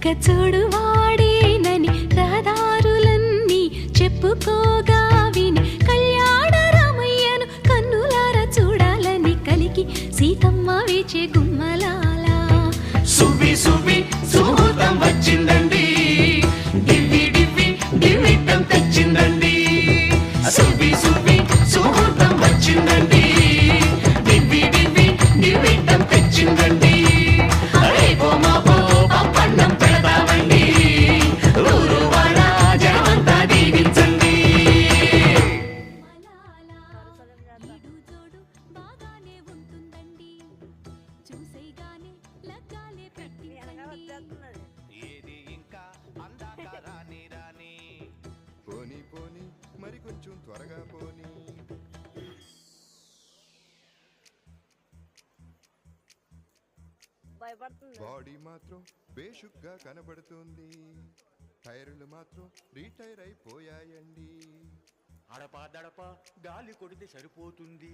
చుక్కచూడు వాడేనని రహదారులన్నీ చెప్పుకోగా విని కళ్యాణ రామయ్యను కన్నులారా చూడాలని కలికి సీతమ్మ వేచే గుమ్మలాల. సువ్వి సువ్వి సుముహూర్తం వచ్చిందండి, డివ్వి డివ్వి డివ్విట్టం తెచ్చిందండి. సువ్వి సువ్వి సుముహూర్తం వచ్చిందండి, డివ్వి డివ్వి డివ్విట్టం తెచ్చిందండి. రేపో మాపో పప్పన్నం పెడతామండి, ఊరు వాడ జనమంతా దీవించండి. ఈడు జోడు బాగానే ఉంటుందండి, చూసేగానే లగ్గాలే పెట్టించండి. ఏది ఇంకా అందాక రాని రాని, పోనీ పోనీ మరి కొంచెం త్వరగా పోనీ. బాడీ మాత్రం బేషుగ్గా కనబడుతుంది, టైర్లు మాత్రం రీటైర్ అయిపోయాయండి. అడపా దడప గాలి కొడితే సరిపోతుంది,